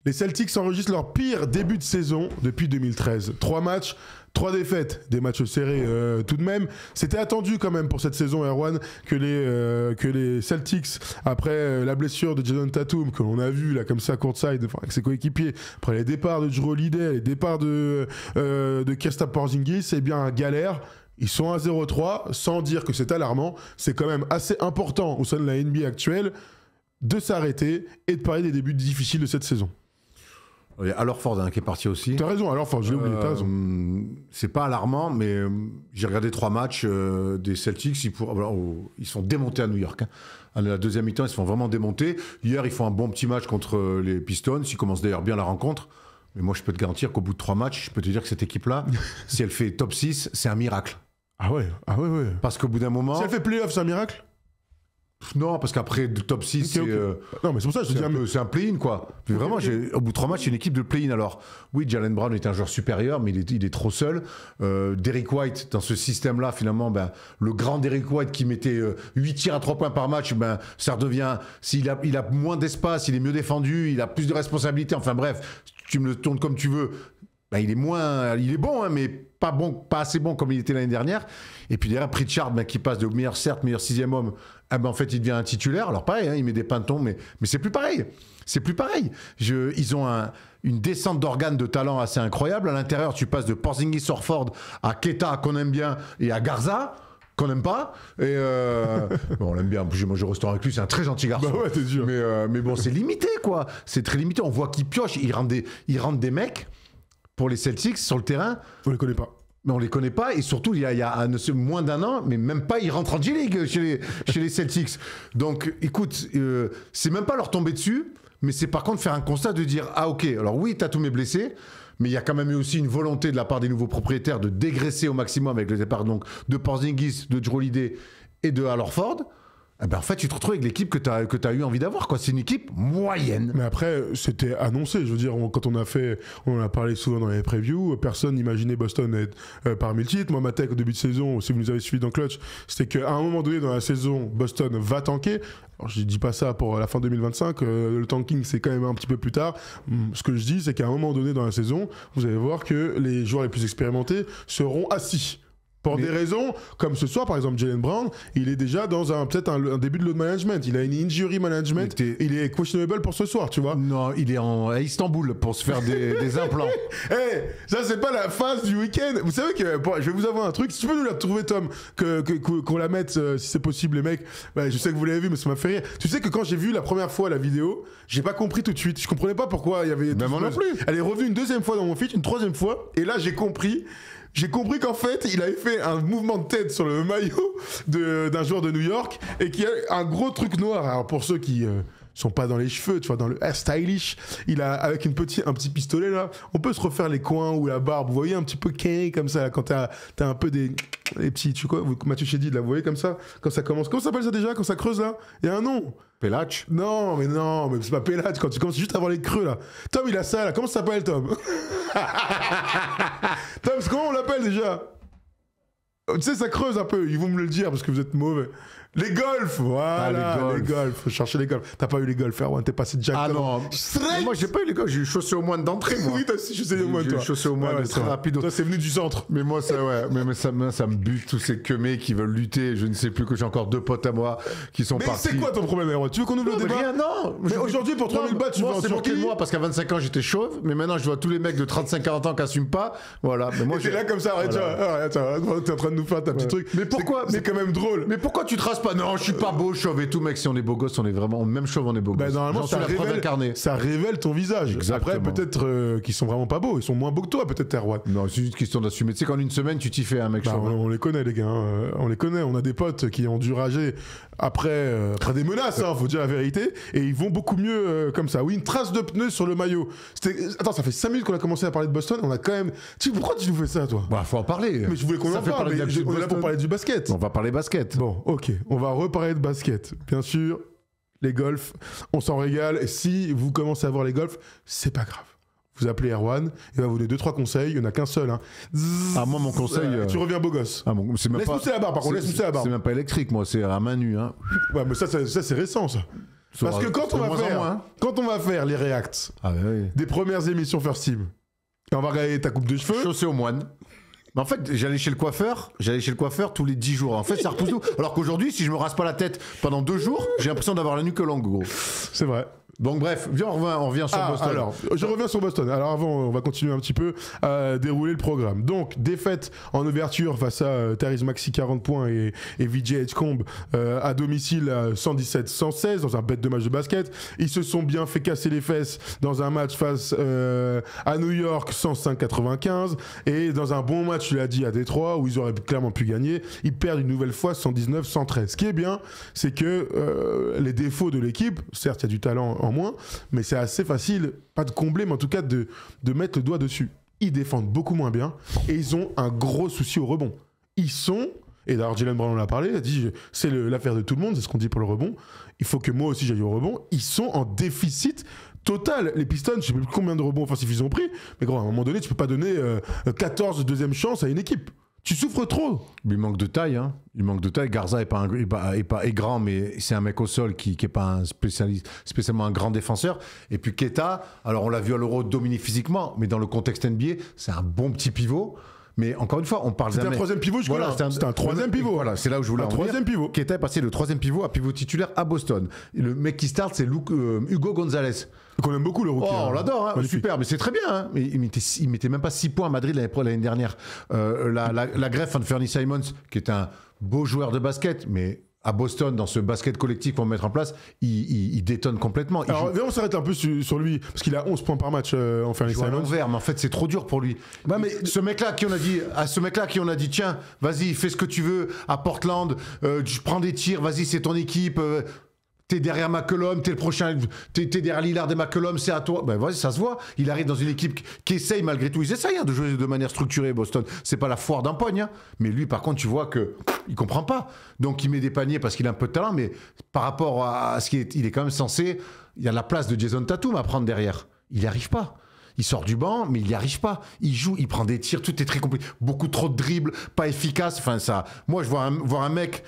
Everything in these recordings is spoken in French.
Les Celtics enregistrent leur pire début de saison depuis 2013. 3 matchs, 3 défaites, des matchs serrés tout de même. C'était attendu quand même pour cette saison, Erwan, que les Celtics, après la blessure de Jason Tatum, que l'on a vu là comme ça courtside, enfin, avec ses coéquipiers, après les départs de Jrue Holiday, les départs de Kristaps Porzingis, eh bien galère. Ils sont à 0-3, sans dire que c'est alarmant. C'est quand même assez important au sein de la NBA actuelle de s'arrêter et de parler des débuts difficiles de cette saison. Il y a Horford qui est parti aussi. T'as raison, alors je l'ai oublié, t'as raison. C'est pas alarmant, mais j'ai regardé 3 matchs des Celtics. Ils sont démontés à New York. À la deuxième mi-temps, ils se font vraiment démonter. Hier, ils font un bon petit match contre les Pistons. Ils commencent d'ailleurs bien la rencontre. Mais moi, je peux te garantir qu'au bout de 3 matchs, je peux te dire que cette équipe-là, si elle fait top 6, c'est un miracle. Ah ouais. Parce qu'au bout d'un moment... Si elle fait play-off, c'est un miracle ? Non, parce qu'après de top 6, okay. Non, mais c'est pour ça que je te dis c'est un play-in, quoi. Puis vraiment, au bout de 3 matchs, c'est une équipe de play-in. Alors, oui, Jaylen Brown est un joueur supérieur, mais il est trop seul. Derrick White, dans ce système-là, finalement, le grand Derrick White qui mettait 8 tirs à 3 points par match, ça redevient... il a moins d'espace, il est mieux défendu, il a plus de responsabilités. Enfin bref, tu me le tournes comme tu veux. Il est bon, hein, mais pas assez bon comme il était l'année dernière. Et puis derrière, Pritchard, qui passe de meilleur 6e homme, en fait, il devient un titulaire. Alors pareil, hein, il met des pintons, mais c'est plus pareil. C'est plus pareil. Ils ont une descente d'organes de talent assez incroyable. À l'intérieur, tu passes de Porzingis, Horford à Keita, qu'on aime bien, et à Garza, qu'on n'aime pas. Et bon, on l'aime bien. Moi, je restaure avec lui. C'est un très gentil garçon. Bah ouais, t'es sûr. Mais bon, c'est limité, quoi. C'est très limité. On voit qu'il pioche. Il rentre des mecs. Pour les Celtics, sur le terrain... On les connaît pas. Mais on les connaît pas. Et surtout, il y a moins d'un an, mais même pas, ils rentrent en G-League chez les Celtics. Donc, écoute, c'est même pas leur tomber dessus, mais c'est par contre faire un constat de dire, ah ok, alors oui, Tatum est blessé, mais il y a quand même eu aussi une volonté de la part des nouveaux propriétaires de dégraisser au maximum avec le départ donc, de Porzingis, de Jrue Holiday et de Al Horford. En fait, tu te retrouves avec l'équipe que tu as eu envie d'avoir, quoi. C'est une équipe moyenne. Mais après, c'était annoncé. Je veux dire, quand on en a parlé souvent dans les previews, personne n'imaginait Boston être parmi le titre. Moi, ma tech au début de saison, si vous nous avez suivis dans Clutch, c'était qu'à un moment donné dans la saison, Boston va tanker. Alors, je dis pas ça pour la fin 2025. Le tanking, c'est quand même un petit peu plus tard. Ce que je dis, c'est qu'à un moment donné dans la saison, vous allez voir que les joueurs les plus expérimentés seront assis. Pour des raisons, comme ce soir, par exemple, Jaylen Brown, il est déjà dans peut-être un début de load management. Il a une injury management. Il est questionable pour ce soir, tu vois. Non, il est à Istanbul pour se faire des implants. Ça, c'est pas la phase du week-end. Vous savez que je vais vous avouer un truc. Si tu peux nous la retrouver, Tom, qu'on la mette, si c'est possible, les mecs. Je sais que vous l'avez vu, mais ça m'a fait rire. Tu sais que quand j'ai vu la première fois la vidéo, j'ai pas compris tout de suite. Je comprenais pas pourquoi il y avait. Même moi non plus. Elle est revenue une deuxième fois dans mon feed, une troisième fois, et là, j'ai compris. J'ai compris qu'en fait, il avait fait un mouvement de tête sur le maillot d'un joueur de New York et qu'il y a un gros truc noir. Alors pour ceux qui sont pas dans les cheveux, tu vois, dans le hair stylish, il a avec un petit pistolet là, on peut se refaire les coins ou la barbe. Vous voyez un petit peu carré comme ça là, quand t'as un peu des petits, tu sais quoi, Mathieu Chédid là, vous voyez comme ça, quand ça commence. Comment ça s'appelle ça déjà quand ça creuse là? Il y a un nom. Pellatch. Non, mais c'est pas Pellatch quand tu commences juste à avoir les creux là. Tom, il a ça là. Comment ça s'appelle, Tom? Tom, comment on l'appelle déjà? Tu sais, ça creuse un peu. Ils vont me le dire parce que vous êtes mauvais. Les golfs, voilà, les golfs. Faut chercher les golfs. T'as pas eu les golfs, Erwan, t'es passé Jack. Ah non. Moi, j'ai pas eu les golfs, j'ai eu chaussé au moins d'entrée, moi. Oui, t'as aussi chaussé au moins, toi. J'ai chaussé au moins très rapide. Toi, c'est venu du centre. Mais moi, ça, ouais, mais ça me bute tous ces queumés qui veulent lutter. Je ne sais plus que j'ai encore 2 potes à moi qui sont partis. Mais c'est quoi ton problème, Erwan? Tu veux qu'on ouvre le débat? Rien, non. Mais aujourd'hui, pour 3000 bahts, tu vas en Turquie? C'est moi, parce qu'à 25 ans, j'étais chauve. Mais maintenant, je vois tous les mecs de 35-40 ans qui assument pas. Voilà. Mais moi, t'es là comme ça, arrête, t'es en train de nous faire ta petit truc. Mais pourquoi? C'est quand même drôle. Mais pourquoi tu traces pas? Non, je suis pas beau, chauve et tout, mec. Si on est beau gosse, on est vraiment même chauve, on est beau gosse. Normalement, ça révèle ton visage. Exactement. Après, peut-être qu'ils sont vraiment pas beaux. Ils sont moins beaux que toi, peut-être, Erwan. Non, c'est juste question d'assumer. Tu sais qu'en une semaine, tu t'y fais un mec chauve. On les connaît, les gars. On les connaît. On a des potes qui ont dû rager après des menaces, faut dire la vérité. Et ils vont beaucoup mieux comme ça. Oui, une trace de pneu sur le maillot. Attends, ça fait 5 minutes qu'on a commencé à parler de Boston. On a quand même. Pourquoi tu nous fais ça, toi? Faut en parler. Mais je voulais qu'on en parle. On est là pour parler du basket. On va parler basket. Bon, ok. On va reparler de basket. Bien sûr. Les golfs, on s'en régale. Et si vous commencez à voir les golfs, c'est pas grave. Vous appelez Erwan, il va vous donner 2-3 conseils. Il n'y en a qu'un seul. Ah, moi, mon conseil. Tu reviens beau gosse. Laisse pousser la barre, par contre. Laisse pousser la barre. C'est même pas électrique, moi. C'est à main nue. Ouais, mais ça c'est récent, ça. Parce que quand on va faire les reacts des premières émissions First Team, et on va regarder ta coupe de cheveux. Chaussée au moine. Mais en fait, j'allais chez le coiffeur tous les 10 jours. En fait, ça repousse tout. Alors qu'aujourd'hui, si je me rase pas la tête pendant 2 jours, j'ai l'impression d'avoir la nuque longue, gros. C'est vrai. Donc bref, viens, on revient sur Boston. Alors, je reviens sur Boston. Alors avant, on va continuer un petit peu à dérouler le programme. Donc, défaite en ouverture face à Tyrese Maxey, 40 points, et VJ Edgecombe à domicile 117-116 dans un bête de match de basket. Ils se sont bien fait casser les fesses dans un match face à New York, 105-95. Et dans un bon match, tu l'as dit, à Détroit, où ils auraient clairement pu gagner, ils perdent une nouvelle fois 119-113. Ce qui est bien, c'est que les défauts de l'équipe, certes, il y a du talent en moins, mais c'est assez facile, pas de combler, mais en tout cas de mettre le doigt dessus. Ils défendent beaucoup moins bien et ils ont un gros souci au rebond. Ils sont, et d'ailleurs Jaylen Brown en a parlé, il a dit c'est l'affaire de tout le monde, c'est ce qu'on dit pour le rebond, il faut que moi aussi j'aille au rebond. Ils sont en déficit total. Les Pistons, je sais plus combien de rebonds offensifs ils ont pris, mais gros, à un moment donné, tu peux pas donner 14 deuxième chances à une équipe. Tu souffres trop. Il manque de taille, hein. Il manque de taille. Garza est grand, mais c'est un mec au sol qui est pas un spécialement un grand défenseur. Et puis Keita, alors on l'a vu à l'Euro dominer physiquement, mais dans le contexte NBA, c'est un bon petit pivot. Mais encore une fois, on parle d'un mec... C'était un troisième pivot jusque-là. Voilà, c'était un troisième pivot. Voilà, c'est là où je voulais en venir. Troisième pivot. Keita est passé de troisième pivot à pivot titulaire à Boston. Et le mec qui start, c'est Hugo Gonzalez. Qu'on aime beaucoup, le rookie. Oh, on l'adore, hein. Super, mais c'est très bien. Hein. Mais il mettait même pas 6 points à Madrid l'année dernière. La greffe Anthony Simons, qui est un beau joueur de basket, mais à Boston, dans ce basket collectif qu'on va mettre en place, il détonne complètement. Alors, on s'arrête un peu sur lui, parce qu'il a 11 points par match en Anthony Simons. Mais en fait, c'est trop dur pour lui. Bah, mais... Ce mec-là qui on a dit, tiens, vas-y, fais ce que tu veux à Portland, je prends des tirs, vas-y, c'est ton équipe. T'es derrière McCollum, t'es le prochain, t'es derrière Lillard et McCollum, c'est à toi. Ben vas-y, ça se voit. Il arrive dans une équipe qui essaye malgré tout. Ils essayent de jouer de manière structurée, Boston. C'est pas la foire d'empoigne. Hein. Mais lui, par contre, tu vois que il comprend pas. Donc il met des paniers parce qu'il a un peu de talent, mais par rapport à ce qu'il est, il est quand même censé. Il y a la place de Jason Tatum à prendre derrière. Il n'y arrive pas. Il sort du banc, mais il n'y arrive pas. Il joue, il prend des tirs, tout est très compliqué. Beaucoup trop de dribbles, pas efficace. Enfin, ça. Moi, je vois voir un mec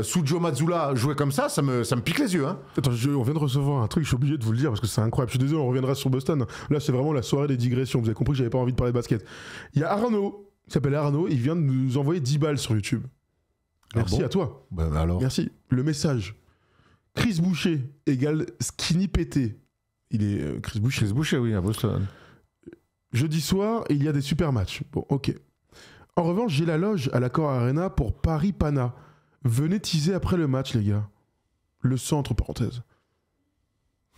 sous Joe Mazzulla jouer comme ça me pique les yeux. Hein. Attends, on vient de recevoir un truc, je suis obligé de vous le dire parce que c'est incroyable. Je suis désolé, on reviendra sur Boston. Là, c'est vraiment la soirée des digressions. Vous avez compris que j'avais pas envie de parler de basket. Il y a Arnaud, il s'appelle Arnaud, il vient de nous envoyer 10 balles sur YouTube. Merci à toi. Ben alors. Merci. Le message. Chris Boucher égale Skinny Pété. Il est Chris Boucher. Chris Boucher, oui, à Boston. Jeudi soir, il y a des super matchs. Bon, ok. En revanche, j'ai la loge à l'Accor Arena pour Paris-Pana. Venez teaser après le match, les gars. Le centre, parenthèse.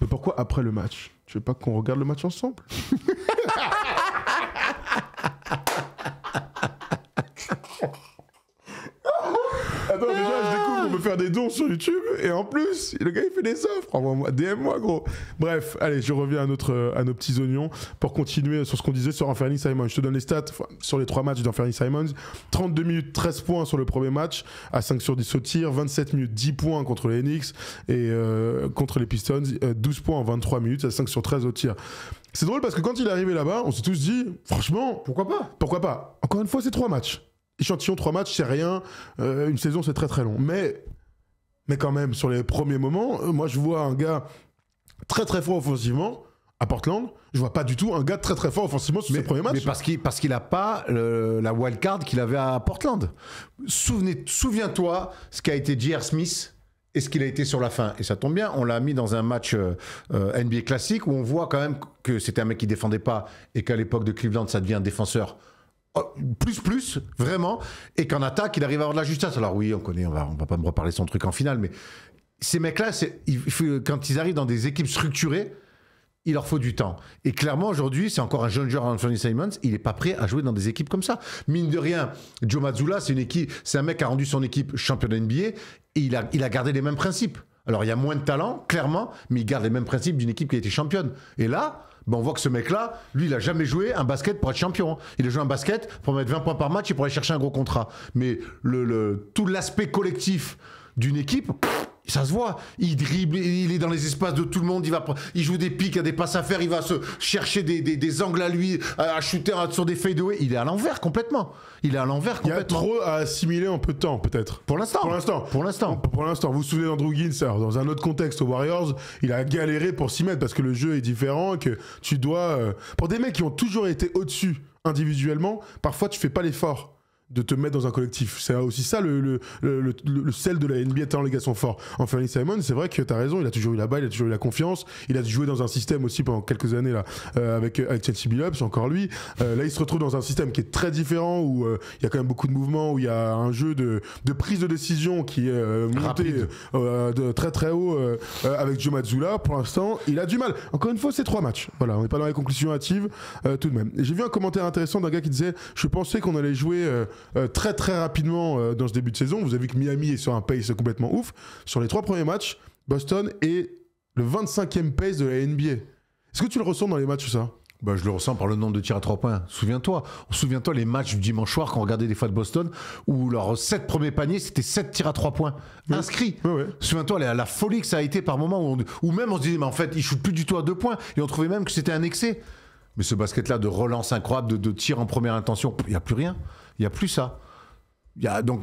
Mais pourquoi après le match? Tu veux pas qu'on regarde le match ensemble? Attends, déjà, je découvre qu'on peut faire des dons sur YouTube et en plus, le gars il fait des offres. Envoie-moi, DM-moi, gros. Bref, allez, je reviens à nos petits oignons pour continuer sur ce qu'on disait sur Anthony Simons. Je te donne les stats sur les 3 matchs d'Anthony Simons. 32 minutes, 13 points sur le premier match, à 5 sur 10 au tir. 27 minutes, 10 points contre les Knicks et contre les Pistons. 12 points en 23 minutes, à 5 sur 13 au tir. C'est drôle parce que quand il est arrivé là-bas, on s'est tous dit, franchement, pourquoi pas? Pourquoi pas? Encore une fois, c'est 3 matchs. Échantillon 3 matchs, c'est rien. Une saison, c'est très très long. Mais quand même, sur les premiers moments, moi je vois un gars très très fort offensivement à Portland. Je vois pas du tout un gars très très fort offensivement sur ses premiers matchs. Mais parce qu'il a pas la wildcard qu'il avait à Portland. Souviens-toi ce qu'a été J.R. Smith et ce qu'il a été sur la fin. Et ça tombe bien, on l'a mis dans un match NBA classique où on voit quand même que c'était un mec qui défendait pas et qu'à l'époque de Cleveland, ça devient un défenseur plus, vraiment, et qu'en attaque, il arrive à avoir de la justesse. Alors oui, on connaît, on va pas me reparler son truc en finale, mais ces mecs-là, quand ils arrivent dans des équipes structurées, il leur faut du temps. Et clairement, aujourd'hui, c'est encore un jeune joueur, Anthony Simons, il n'est pas prêt à jouer dans des équipes comme ça. Mine de rien, Joe Mazzulla, c'est un mec qui a rendu son équipe championne NBA, et il a gardé les mêmes principes. Alors, il y a moins de talent, clairement, mais il garde les mêmes principes d'une équipe qui a été championne. Et là, on voit que ce mec-là, lui, il n'a jamais joué un basket pour être champion. Il a joué un basket pour mettre 20 points par match et pour aller chercher un gros contrat. Mais tout l'aspect collectif d'une équipe, Ça se voit, il dribble, il est dans les espaces de tout le monde, il joue des pics, il y a des passes à faire, il va se chercher des angles à lui, à shooter sur des fadeaway. Il est à l'envers complètement. Il est à l'envers complètement. Il y a trop à assimiler en peu de temps, peut-être. Pour l'instant. Vous vous souvenez d'Andrew Wiggins, dans un autre contexte aux Warriors, il a galéré pour s'y mettre parce que le jeu est différent, que tu dois... Pour des mecs qui ont toujours été au-dessus individuellement, parfois tu fais pas l'effort de te mettre dans un collectif. C'est aussi ça le sel de la NBA, tant les gars sont forts. Anthony Simons, c'est vrai que tu as raison, il a toujours eu la balle, il a toujours eu la confiance, il a joué dans un système aussi pendant quelques années là, avec Chelsea Billups, c'est encore lui. Là, il se retrouve dans un système qui est très différent, où il y a quand même beaucoup de mouvements, où il y a un jeu de prise de décision qui est monté de très très haut avec Joe Mazzulla. Pour l'instant, il a du mal. Encore une fois, c'est 3 matchs. Voilà, on n'est pas dans les conclusions hâtives tout de même. Et j'ai vu un commentaire intéressant d'un gars qui disait « Je pensais qu'on allait jouer... très très rapidement dans ce début de saison. Vous avez vu que Miami est sur un pace complètement ouf. Sur les 3 premiers matchs, Boston est le 25e pace de la NBA. Est-ce que tu le ressens dans les matchs, ça ? Bah, je le ressens par le nombre de tirs à 3 points. Souviens-toi les matchs du dimanche soir quand on regardait des fois de Boston où leurs 7 premiers paniers c'était 7 tirs à 3 points inscrits. Ouais. Souviens-toi la folie que ça a été par moment où même on se disait mais en fait ils shootent plus du tout à 2 points et on trouvait même que c'était un excès. Mais ce basket-là de relance incroyable, de tir en première intention, il n'y a plus rien. Il n'y a plus ça.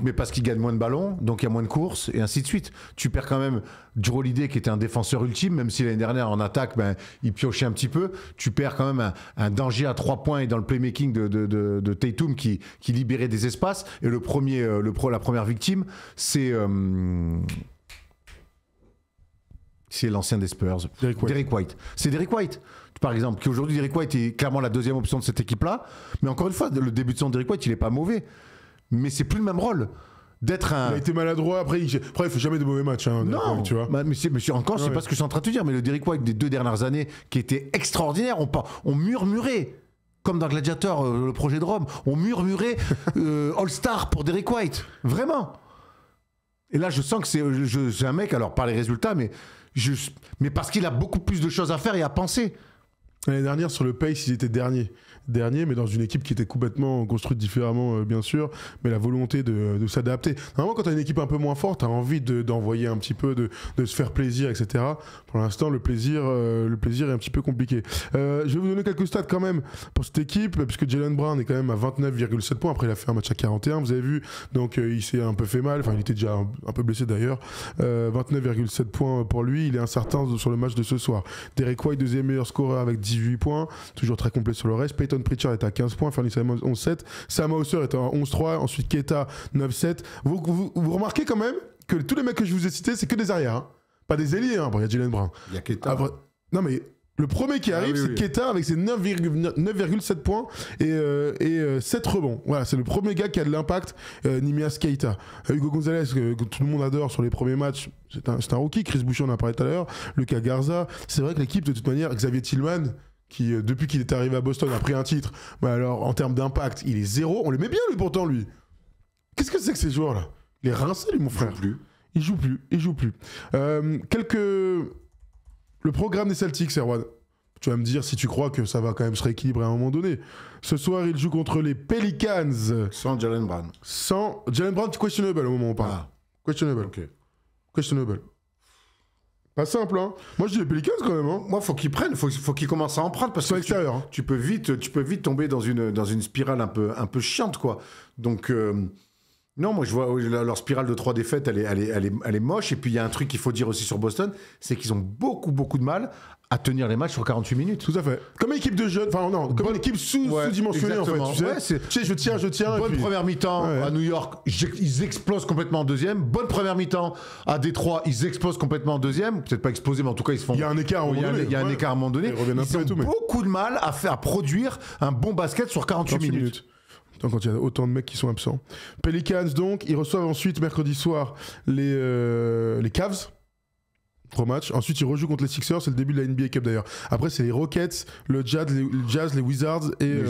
Mais parce qu'il gagne moins de ballons, donc il y a moins de courses, et ainsi de suite. Tu perds quand même Jrue Holiday, qui était un défenseur ultime, même si l'année dernière, en attaque, il piochait un petit peu. Tu perds quand même un danger à 3 points et dans le playmaking de Tatum qui libérait des espaces. Et la première victime, c'est l'ancien des Spurs, Derrick White. C'est Derrick White, par exemple, qui aujourd'hui, Derrick White est clairement la deuxième option de cette équipe-là. Mais encore une fois, le début de saison de Derrick White, il n'est pas mauvais. Mais c'est plus le même rôle. Il a été maladroit, après il fait jamais de mauvais matchs. Non, tu vois. Mais encore, c'est pas ce que je suis en train de te dire, mais le Derrick White des 2 dernières années, qui était extraordinaire, on murmurait, comme dans Gladiator, le projet de Rome, on murmurait All-Star pour Derrick White. Vraiment. Et là, je sens que c'est un mec, alors par les résultats, mais parce qu'il a beaucoup plus de choses à faire et à penser. L'année dernière, sur le pace, ils étaient derniers, mais dans une équipe qui était complètement construite différemment, bien sûr, mais la volonté de s'adapter. Normalement, quand tu as une équipe un peu moins forte, tu as envie d'envoyer un petit peu, de se faire plaisir, etc. Pour l'instant, le plaisir est un petit peu compliqué. Je vais vous donner quelques stats quand même pour cette équipe, puisque Jaylen Brown est quand même à 29,7 points. Après, il a fait un match à 41, vous avez vu, donc il s'est un peu fait mal, enfin, il était déjà un peu blessé d'ailleurs. 29,7 points pour lui, il est incertain sur le match de ce soir. Derrick White, deuxième meilleur scoreur avec 18 points, toujours très complet sur le reste. Peyton Pritchard est à 15 points, Fernie Simons 11-7, Sam Hauser est à 11-3, ensuite Keita 9-7. Vous remarquez quand même que tous les mecs que je vous ai cités, c'est que des arrières, hein. Pas des ailiers, hein. Bon, il y a Jaylen Brown. Il y a Keita. Après, non mais le premier qui arrive, c'est Keita avec ses 9,7 points et 7 rebonds. Voilà, c'est le premier gars qui a de l'impact, Nimias Keita. Hugo Gonzalez, que tout le monde adore sur les premiers matchs, c'est un rookie. Chris Boucher, on en a parlé tout à l'heure. Lucas Garza. C'est vrai que l'équipe, de toute manière, Xavier Tillman, qui depuis qu'il est arrivé à Boston a pris un titre, mais alors en termes d'impact, il est 0. On l'aimait bien lui pourtant, lui. Qu'est-ce que c'est que ces joueurs-là? Il est rincé, lui, mon frère. Il joue plus. Le programme des Celtics, Erwan. Tu vas me dire si tu crois que ça va quand même se rééquilibrer à un moment donné. Ce soir, il joue contre les Pelicans. Sans Jaylen Brown. Sans Jaylen Brown, questionable au moment où on parle. Questionable. Ok. Questionable. Pas simple, hein. Moi, je dis les Pelicans quand même, hein. Moi, faut qu'ils prennent, faut qu'ils commencent à en prendre parce que extérieur, tu peux vite tomber dans une spirale un peu chiante, quoi. Donc non, moi je vois leur spirale de 3 défaites, elle est moche. Et puis il y a un truc qu'il faut dire aussi sur Boston, c'est qu'ils ont beaucoup de mal à tenir les matchs sur 48 minutes. Tout à fait. Comme une équipe de jeunes, enfin non, comme une équipe sous-dimensionnée en fait. Tu sais, je tiens. Bonne première mi-temps à New York, ils explosent complètement en deuxième. Bonne première mi-temps à Détroit, ils explosent complètement en deuxième. Peut-être pas explosés, mais en tout cas ils se font. Il y a un écart à un moment donné. Il y a un écart à un moment donné. Ils ont beaucoup de mal à produire un bon basket sur 48 minutes. Quand il y a autant de mecs qui sont absents. Pelicans donc, ils reçoivent ensuite mercredi soir les Cavs. Gros match. Ensuite, ils rejouent contre les Sixers. C'est le début de la NBA Cup d'ailleurs. Après, c'est les Rockets, le Jazz, les Wizards et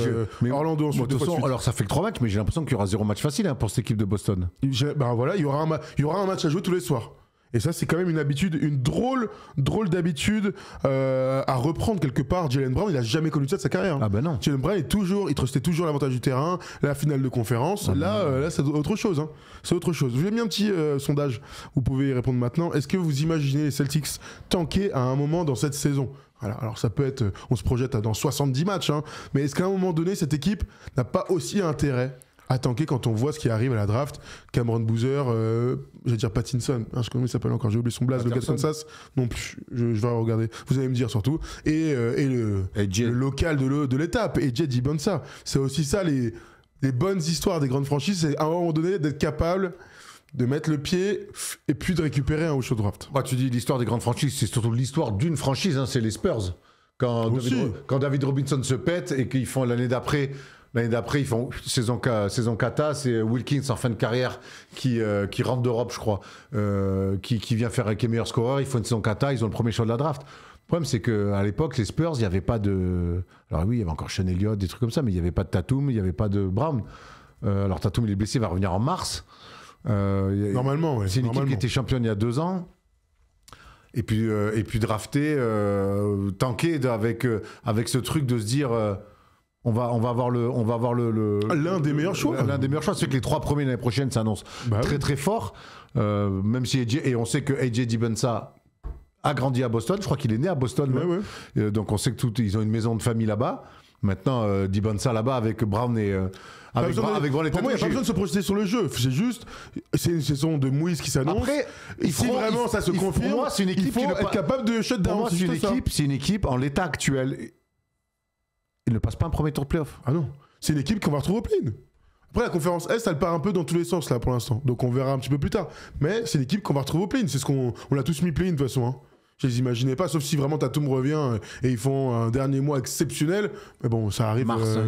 Orlando ensuite. Alors, ça fait que 3 matchs, mais j'ai l'impression qu'il y aura 0 match facile pour cette équipe de Boston. Ben voilà, il y aura un match à jouer tous les soirs. Et ça, c'est quand même une habitude, une drôle d'habitude à reprendre quelque part. Jaylen Brown, il a jamais connu ça de sa carrière. Hein. Ah ben non. Jaylen Brown, il trustait toujours l'avantage du terrain, la finale de conférence. Là, c'est autre chose. Hein. C'est autre chose. Je vous ai mis un petit sondage. Vous pouvez y répondre maintenant. Est-ce que vous imaginez les Celtics tanker à un moment dans cette saison ? Voilà, alors ça peut être, on se projette dans 70 matchs, hein, mais est-ce qu'à un moment donné, cette équipe n'a pas aussi intérêt à tanker quand on voit ce qui arrive à la draft? Cameron Boozer, j'allais dire Pattinson, hein, je sais pas comment il s'appelle encore, j'ai oublié son blaze, le gars de Kansas, non plus, je vais regarder, vous allez me dire surtout, et le local de l'étape, et Jed Bonsa. C'est aussi ça les bonnes histoires des grandes franchises, c'est à un moment donné d'être capable de mettre le pied et puis de récupérer un haut draft. Bah, tu dis l'histoire des grandes franchises, c'est surtout l'histoire d'une franchise, hein, c'est les Spurs. Quand David Robinson se pète et qu'ils font l'année d'après, ils font saison kata, c'est Wilkins en fin de carrière qui rentre d'Europe, je crois, qui vient faire qui est meilleur scoreur. Ils font une saison kata, ils ont le premier choix de la draft. Le problème, c'est qu'à l'époque, les Spurs, il n'y avait pas de. Alors oui, il y avait encore Sean Elliott, des trucs comme ça, mais il n'y avait pas de Tatum, il n'y avait pas de Brown. Alors Tatum, il est blessé, il va revenir en mars. Normalement, ouais. C'est une équipe qui était championne il y a 2 ans. Et puis drafté, tanké avec ce truc de se dire. On va avoir l'un des meilleurs choix. L'un des meilleurs choix, c'est que les 3 premiers l'année prochaine s'annoncent très très fort. Même si et on sait que AJ Dibunsa a grandi à Boston. Je crois qu'il est né à Boston. Ouais. Donc on sait que ils ont une maison de famille là-bas. Maintenant, Dibunsa là-bas avec Brown et avec Brown et pour moi, il n'y a pas besoin de se projeter sur le jeu. C'est une saison de mouise qui s'annonce. Après, si vraiment ça se confirme, pour moi, c'est une équipe il faut être capable de shut down. Pour moi, c'est une équipe en l'état actuel. Il ne passe pas un premier tour de playoff. Ah non, c'est une équipe qu'on va retrouver au play-in. Après, la conférence Est, elle part un peu dans tous les sens là pour l'instant. Donc on verra un petit peu plus tard. Mais c'est une équipe qu'on va retrouver au play-in. C'est ce qu'on l'a tous mis play-in de toute façon. Hein. Je les imaginais pas, sauf si vraiment Tatum revient et ils font un dernier mois exceptionnel. Mais bon, ça arrive. Mars,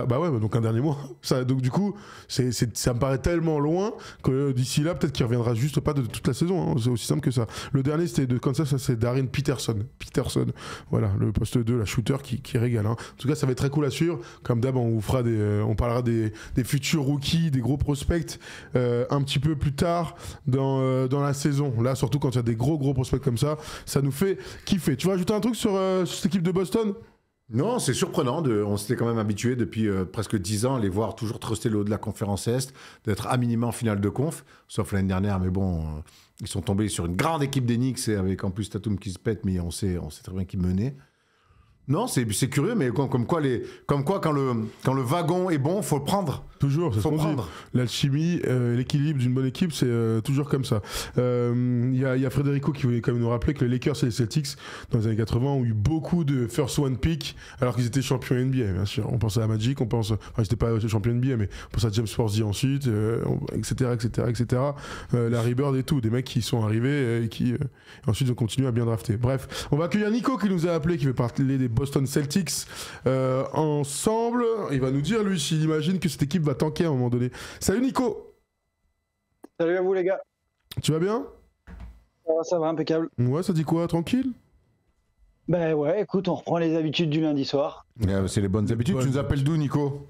bah ouais, donc un dernier mois. Donc du coup, ça me paraît tellement loin que d'ici là, peut-être qu'il reviendra juste pas de toute la saison. Hein. C'est aussi simple que ça. Le dernier, c'était de Kansas, ça c'est Darren Peterson. Voilà, le poste 2, la shooter qui régale. Hein. En tout cas, ça va être très cool à suivre. Comme d'hab, on parlera des futurs rookies, des gros prospects un petit peu plus tard dans la saison. Là, surtout quand il y a des gros prospects comme ça nous fait kiffer. Tu veux ajouter un truc sur cette équipe de Boston ? Non, c'est surprenant. On s'était quand même habitué depuis presque 10 ans à les voir toujours truster le haut de la conférence Est, d'être à minima en finale de conf, sauf l'année dernière, mais bon, ils sont tombés sur une grande équipe des Knicks et avec en plus Tatum qui se pète, mais on sait très bien qui menait. Non, c'est curieux, mais comme quoi quand le wagon est bon, faut le prendre. Toujours, c'est ce qu'on dit. L'alchimie, l'équilibre d'une bonne équipe, c'est toujours comme ça. Il y a Federico qui voulait quand même nous rappeler que les Lakers et les Celtics, dans les années 80, ont eu beaucoup de first one pick, alors qu'ils étaient champions NBA, bien sûr. On pense à Magic, ils n'étaient pas champions NBA, mais on pense à James Worthy ensuite, etc. Larry Bird et tout, des mecs qui sont arrivés et qui ensuite ont continué à bien drafter. Bref, on va accueillir Nico qui nous a appelé, qui veut parler des Boston Celtics ensemble. Il va nous dire, lui, s'il imagine que cette équipe va tanker à un moment donné. Salut Nico. Salut à vous les gars. Tu vas bien ? Ça va, impeccable. Ouais, ça dit quoi ? Tranquille ? Ben ouais, écoute, on reprend les habitudes du lundi soir. C'est les bonnes habitudes. Tu nous appelles d'où, Nico ?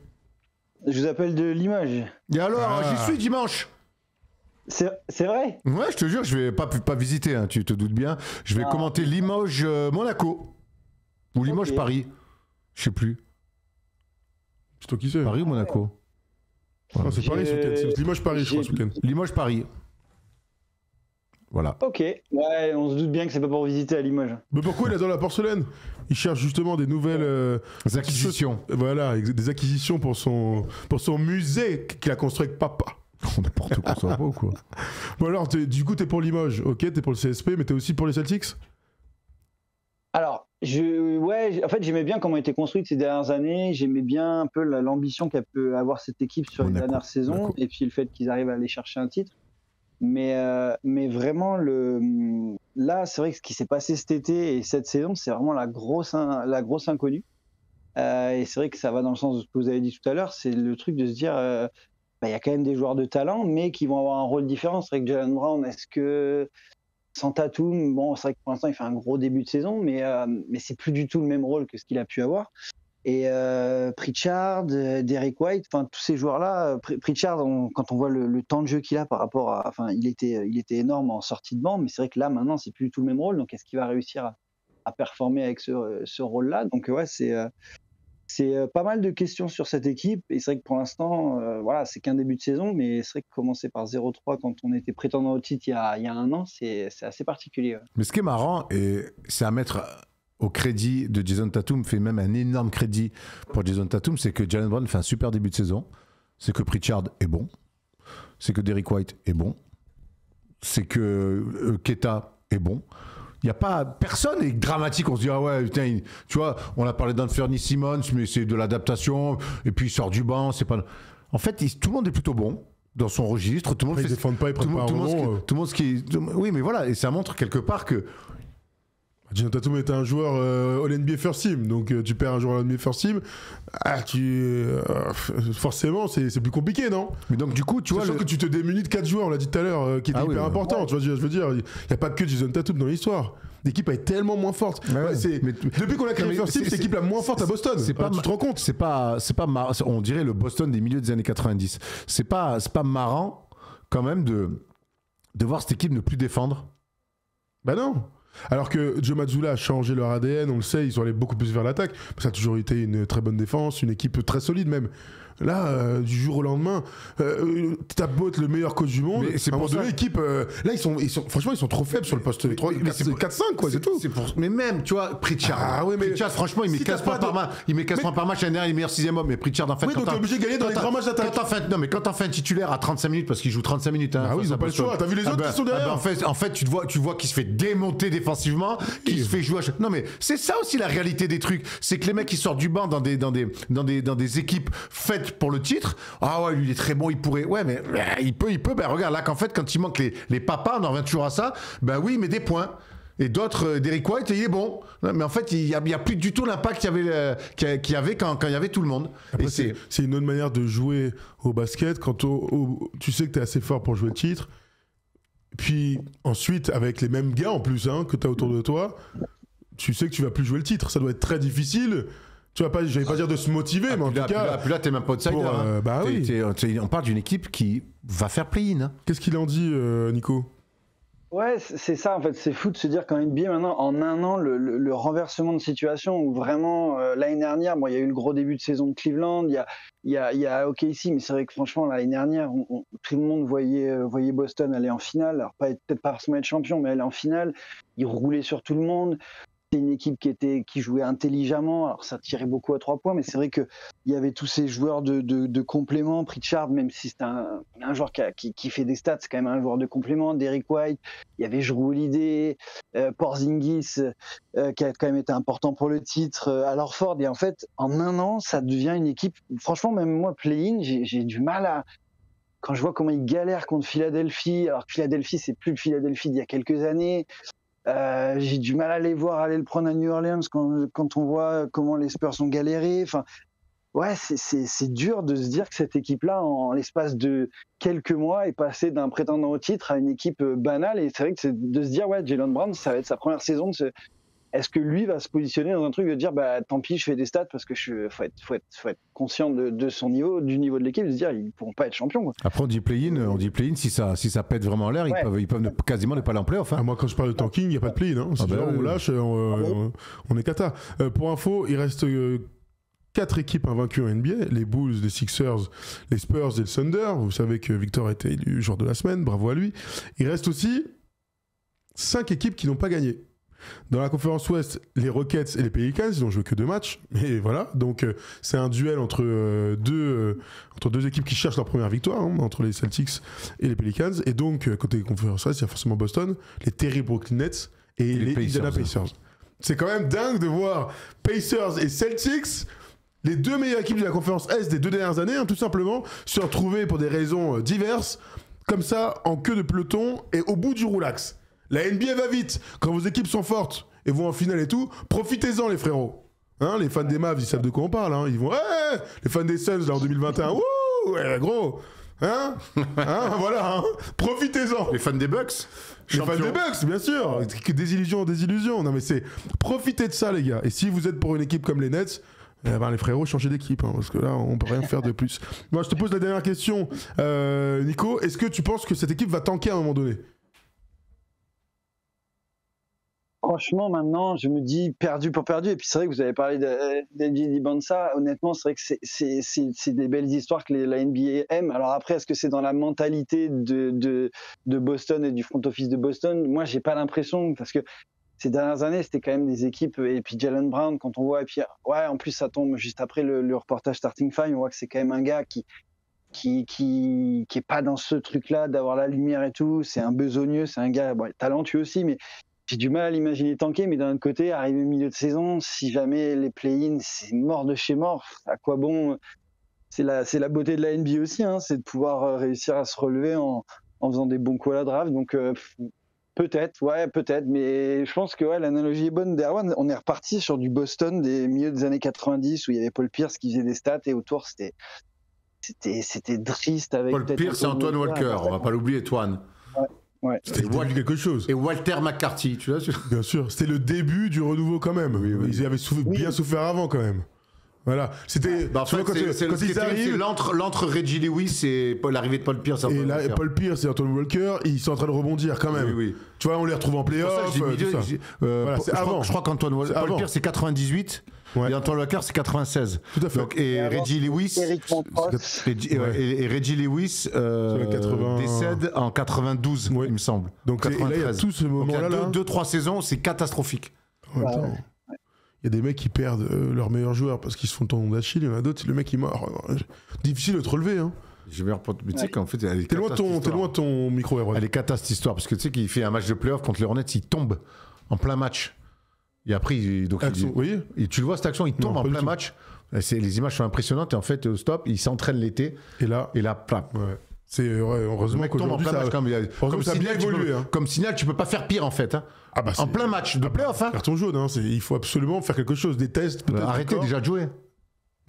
Je vous appelle de Limoges. Et alors, j'y suis dimanche. C'est vrai ? Ouais, je te jure, je vais pas visiter, hein, tu te doutes bien. Je vais commenter Limoges-Monaco. Ou Limoges-Paris. Je sais plus. C'est toi qui sais. Paris ou Monaco ? Non, c'est Paris ce week-end. C'est Limoges-Paris, je crois, ce week-end. Limoges-Paris. Voilà. Ok. Ouais, on se doute bien que c'est pas pour visiter à Limoges. Mais pourquoi il est dans la porcelaine ? Il cherche justement des nouvelles acquisitions. Voilà, des acquisitions pour son musée qu'il a construit avec papa. N'importe quoi, ça va pas ou quoi ? Bon alors, du coup, t'es pour Limoges, ok, t'es pour le CSP, mais t'es aussi pour les Celtics ? Alors, en fait, j'aimais bien comment était construite ces dernières années. J'aimais bien un peu l'ambition qu'a pu avoir cette équipe sur les dernières saisons, et puis le fait qu'ils arrivent à aller chercher un titre. Mais vraiment, là, c'est vrai que ce qui s'est passé cet été et cette saison, c'est vraiment la grosse inconnue. Et c'est vrai que ça va dans le sens de ce que vous avez dit tout à l'heure. C'est le truc de se dire, il y a quand même des joueurs de talent, mais qui vont avoir un rôle différent. C'est vrai que Jaylen Brown, est-ce que sans Tatum, bon, c'est vrai que pour l'instant, il fait un gros début de saison, mais c'est plus du tout le même rôle que ce qu'il a pu avoir. Et Pritchard, Derek White, enfin tous ces joueurs-là, Pritchard, quand on voit le temps de jeu qu'il a par rapport à, enfin il était énorme en sortie de banc, mais c'est vrai que là maintenant c'est plus du tout le même rôle. Donc est-ce qu'il va réussir à performer avec ce rôle-là? Donc ouais, c'est pas mal de questions sur cette équipe. Et c'est vrai que pour l'instant, voilà, c'est qu'un début de saison, mais c'est vrai que commencer par 0-3 quand on était prétendant au titre il y a un an, c'est assez particulier. Ouais. Mais ce qui est marrant, et c'est à mettre au crédit de Jason Tatum, fait même un énorme crédit pour Jason Tatum, c'est que Jaylen Brown fait un super début de saison, c'est que Pritchard est bon, c'est que Derek White est bon, c'est que Keta est bon. Il n'y a pas, personne est dramatique, on se dit ah ouais putain, tu vois, on a parlé d'Anthony Simmons, mais c'est de l'adaptation, et puis il sort du banc, c'est pas... En fait, tout le monde est plutôt bon dans son registre, tout le monde Après, fait... ils défendent pas, ils prennent pas un rebond, tout le monde oui mais voilà, et ça montre quelque part que Jason Tatum était un joueur All-NBA First Team, donc tu perds un joueur All-NBA First Team, forcément c'est plus compliqué, non? Mais donc du coup, tu vois, que tu te démunis de 4 joueurs, on l'a dit tout à l'heure, qui étaient hyper importants. Tu vois, je veux dire, il n'y a pas que Jason Tatum dans l'histoire. L'équipe est tellement moins forte. Depuis qu'on a créé First Team, c'est l'équipe la moins forte à Boston. Tu te rends compte? C'est pas on dirait le Boston des milieux des années 90. C'est pas marrant quand même de voir cette équipe ne plus défendre. Bah non. Alors que Joe Mazzulla a changé leur ADN, on le sait, ils sont allés beaucoup plus vers l'attaque. Ça a toujours été une très bonne défense, une équipe très solide même. Là, du jour au lendemain, t'as beau être le meilleur coach du monde, à un moment donné, l'équipe, là, franchement, ils sont trop faibles sur le poste 4-5, quoi, c'est tout. Mais même, tu vois, Pritchard, Pritchard, franchement, il met 15 points par match. Il met 15 points par match, l'année dernière, il est meilleur 6e homme, mais Pritchard, en fait, donc t'es obligé de gagner dans les grands matchs d'attaque. Quand t'en fais un titulaire à 35 minutes, parce qu'il joue 35 minutes, ah oui, ils ont pas le choix, t'as vu les autres qui sont derrière. En fait, tu vois qu'il se fait démonter défensivement, qu'il se fait jouer à... Non, mais c'est ça aussi la réalité des trucs, c'est que les mecs qui sortent du banc dans des équipes faites pour le titre. Ah ouais, lui il est très bon, il pourrait. Ouais, mais il peut. Ben regarde, là, qu'en fait, quand il manque les papas, on en revient toujours à ça. Ben oui, mais des points. Et d'autres, Derek White, il est bon. Mais en fait, il y a plus du tout l'impact qu'il y avait quand il y avait tout le monde. Après, c'est une autre manière de jouer au basket quand tu sais que t'es assez fort pour jouer le titre. Puis ensuite, avec les mêmes gars en plus que t'as autour de toi, tu sais que tu vas plus jouer le titre. Ça doit être très difficile. Tu vas pas, j'allais pas dire de se motiver, mais en tout cas. Puis là, t'es même pas outsider. Bah oui. On parle d'une équipe qui va faire play-in. Qu'est-ce qu'il en dit, Nico? Ouais, c'est ça, en fait, c'est fou de se dire qu'en NBA, maintenant, en un an, le renversement de situation où vraiment, l'année dernière, il y a eu le gros début de saison de Cleveland, il y a OKC, mais c'est vrai que franchement, l'année dernière, tout le monde voyait Boston aller en finale, alors peut-être pas forcément être champion, mais aller en finale, ils roulaient sur tout le monde. C'est une équipe qui jouait intelligemment, alors ça tirait beaucoup à 3 points, mais c'est vrai qu'il y avait tous ces joueurs de complément. Pritchard, même si c'est un joueur qui fait des stats, c'est quand même un joueur de complément. Derek White, il y avait Jrue Holiday, Porzingis, qui a quand même été important pour le titre, à Horford. Et en fait, en un an, ça devient une équipe, franchement, même moi, play-in, j'ai du mal à... Quand je vois comment ils galèrent contre Philadelphie, alors que Philadelphie, c'est plus le Philadelphie d'il y a quelques années... j'ai du mal à les voir aller le prendre à New Orleans quand on voit comment les Spurs ont galéré. Enfin, ouais, c'est dur de se dire que cette équipe-là, en l'espace de quelques mois, est passée d'un prétendant au titre à une équipe banale. Et c'est vrai que c'est de se dire, ouais, Jaylen Brown, ça va être sa première saison. Est-ce que lui va se positionner dans un truc de dire, bah tant pis, je fais des stats parce que faut être conscient de son niveau, du niveau de l'équipe, de se dire, ils pourront pas être champions, quoi. Après, on dit play-in, si ça pète vraiment en l'air, ils peuvent quasiment ne pas aller en play-off. Moi, quand je parle de tanking, il n'y a pas de play-in. On lâche, on est cata. Pour info, il reste 4 équipes invaincues en NBA, les Bulls, les Sixers, les Spurs et le Thunder. Vous savez que Victor a été élu joueur de la semaine, bravo à lui. Il reste aussi 5 équipes qui n'ont pas gagné. Dans la conférence Ouest, les Rockets et les Pelicans, ils n'ont joué que 2 matchs. Mais voilà, donc c'est un duel entre deux équipes qui cherchent leur première victoire, entre les Celtics et les Pelicans. Et donc, côté conférence Ouest, il y a forcément Boston, les terribles Brooklyn Nets et les Indiana Pacers. C'est quand même dingue de voir Pacers et Celtics, les 2 meilleures équipes de la conférence Est des 2 dernières années, tout simplement, se retrouver pour des raisons diverses, comme ça, en queue de peloton et au bout du roulax. La NBA va vite. Quand vos équipes sont fortes et vont en finale et tout, profitez-en, les frérots. Les fans des Mavs, ils savent de quoi on parle. Ils vont, les fans des Suns, là, en 2021, wouh, gros. Voilà. Profitez-en. Les fans des Bucks. Les fans des Bucks, bien sûr. Désillusion. Non, mais profitez de ça, les gars. Et si vous êtes pour une équipe comme les Nets, Eh ben, les frérots, changer d'équipe, hein, parce que là, on peut rien faire de plus. Moi, je te pose la dernière question, Nico. Est-ce que tu penses que cette équipe va tanker à un moment donné? Franchement, maintenant, je me dis perdu pour perdu. Et puis, c'est vrai que vous avez parlé d'Edgy Bansa. Honnêtement, c'est vrai que c'est des belles histoires que la NBA aime. Alors après, est-ce que c'est dans la mentalité de Boston et du front office de Boston? Moi, j'ai pas l'impression, parce que ces dernières années, c'était quand même des équipes. Et puis Jaylen Brown, quand on voit, et puis ouais, en plus, ça tombe juste après le reportage Starting Five. On voit que c'est quand même un gars qui est pas dans ce truc-là d'avoir la lumière et tout. C'est un besogneux, c'est un gars talentueux aussi, mais j'ai du mal à l'imaginer tanker. Mais d'un autre côté, arriver au milieu de saison, si jamais les play-in, c'est mort de chez mort, à quoi bon? C'est la beauté de la NBA aussi, hein, c'est de pouvoir réussir à se relever en faisant des bons coups à la draft. Donc peut-être, mais je pense que l'analogie est bonne d'Erwan. On est reparti sur du Boston des milieux des années 90 où il y avait Paul Pierce qui faisait des stats et autour c'était triste avec Paul Pierce et Antoine Walker, on va pas l'oublier, Antoine. Ouais. C'était quelque chose. Et Walter McCarthy, tu vois. Bien sûr, c'était le début du renouveau quand même. Oui. Ils avaient bien souffert avant quand même. Voilà, c'était. Bah, en fait, quand ils arrivent, l'entre Reggie Lewis et l'arrivée de Paul Pierce. Et là, Paul Pierce et Antoine Walker, ils sont en train de rebondir quand même. Oui. Tu vois, on les retrouve en playoff. C'est avant. Je crois qu'Antoine Paul Pierce c'est 98. Ouais. Et Antoine Walker c'est 96. Tout à fait. Donc, et Reggie Lewis et Reggie Lewis décède en 92, il me semble. Donc 93. Là, il y a tout ce moment-là. Il y a 2-3 saisons, c'est catastrophique. Il y a des mecs qui perdent leurs meilleurs joueurs parce qu'ils se font le tendon d'Achille. Il y en a d'autres, le mec il meurt. Difficile de te relever. Hein. Mais tu sais qu'en fait, t'es loin de ton micro, Erwan. Elle est cata cette histoire parce que tu sais qu'il fait un match de playoff contre les Hornets, il tombe en plein match. Et après, tu le vois cette action, il tombe en plein match. Les images sont impressionnantes et en fait, stop, il s'entraîne l'été. Et là, plap. Ouais. C'est heureusement qu'aujourd'hui ça a bien évolué. Comme signal, tu peux pas faire pire en fait. Hein. En plein match de playoff. Carton jaune, il faut absolument faire quelque chose, des tests. Arrêtez déjà de jouer.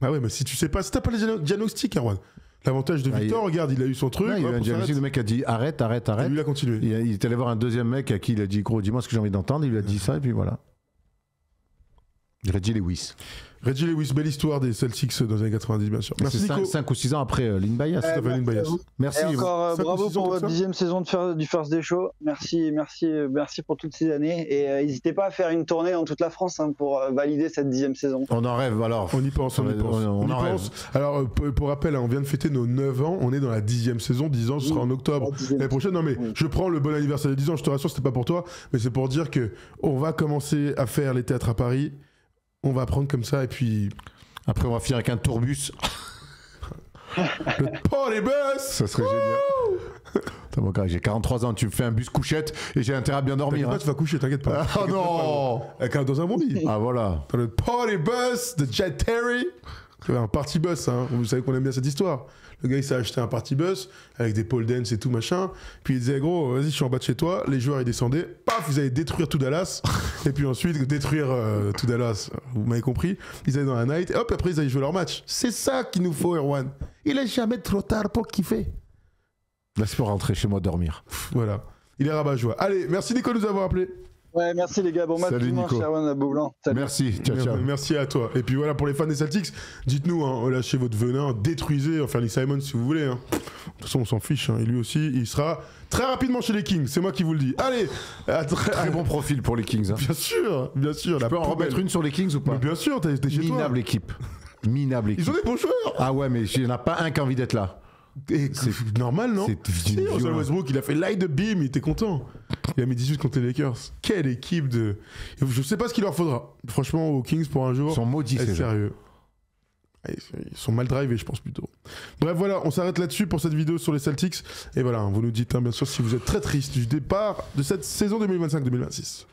Ah ouais, mais si tu sais pas, si t'as pas les diagnostics, Erwan. L'avantage de Victor, regarde, il a eu son truc. Il y a un diagnostic, le mec a dit arrête. Et lui, il a continué. Il est allé voir un deuxième mec à qui il a dit gros, dis-moi ce que j'ai envie d'entendre. Il lui a dit ça et puis voilà. Reggie Lewis, belle histoire des Celtics dans les années 90, bien sûr. Merci Nico. 5 ou 6 ans après Lynn Bias. Merci. Et encore bravo pour votre 10e saison du First Day Show. Merci pour toutes ces années. Et n'hésitez pas à faire une tournée dans toute la France pour valider cette 10e saison. On en rêve alors. On y pense. On y pense. Alors pour rappel, on vient de fêter nos 9 ans. On est dans la 10e saison. 10 ans, ce sera en octobre l'année prochaine. Non mais je prends le bon anniversaire de 10 ans. Je te rassure, c'était pas pour toi, mais c'est pour dire que on va commencer à faire les théâtres à Paris. On va apprendre comme ça et puis... Après, on va finir avec un tourbus. Le party bus. Ça serait génial. J'ai 43 ans, tu me fais un bus couchette et j'ai intérêt à bien dormir. Tu vas coucher, t'inquiète pas. Oh non. Dans un bon lit. Ah voilà. Dans le party bus de Jet Terry. Un party bus, hein. Vous savez qu'on aime bien cette histoire. Le gars, il s'est acheté un party bus avec des pole dance et tout machin. Puis il disait, gros, vas-y, je suis en bas de chez toi. Les joueurs, ils descendaient. Paf, vous allez détruire tout Dallas. Et puis ensuite, détruire tout Dallas. Vous m'avez compris. Ils allaient dans la night. Et hop, après, ils allaient jouer leur match. C'est ça qu'il nous faut, Erwan. Il est jamais trop tard pour kiffer. Là, c'est pour rentrer chez moi dormir. Voilà. Il est rabat-joie. Allez, merci Nico de nous avoir appelés. Ouais, merci les gars. Bon match dimanche, Erwan à Beaublanc. Merci, ciao. Merci à toi. Et puis voilà, pour les fans des Celtics, dites-nous, lâchez votre venin, détruisez Anthony Simons si vous voulez. De toute façon, on s'en fiche. Et lui aussi, il sera très rapidement chez les Kings. C'est moi qui vous le dis. Allez, très bon profil pour les Kings. Bien sûr. Tu peux en remettre une sur les Kings ou pas? Mais bien sûr, t'es chez toi. Minable équipe. Ils ont des bons joueurs. Ah ouais, mais il n'y en a pas un qui a envie d'être là. C'est normal, non? Russell Westbrook, il a fait light the beam, il était content. Il a mis 18 contre les Lakers. Quelle équipe de... Je sais pas ce qu'il leur faudra. Franchement, aux Kings, pour un jour... Ils sont maudits, c'est sérieux. Ils sont mal drivés, je pense, plutôt. Bref, voilà, on s'arrête là-dessus pour cette vidéo sur les Celtics. Et voilà, vous nous dites, bien sûr, si vous êtes très triste du départ de cette saison 2025-2026.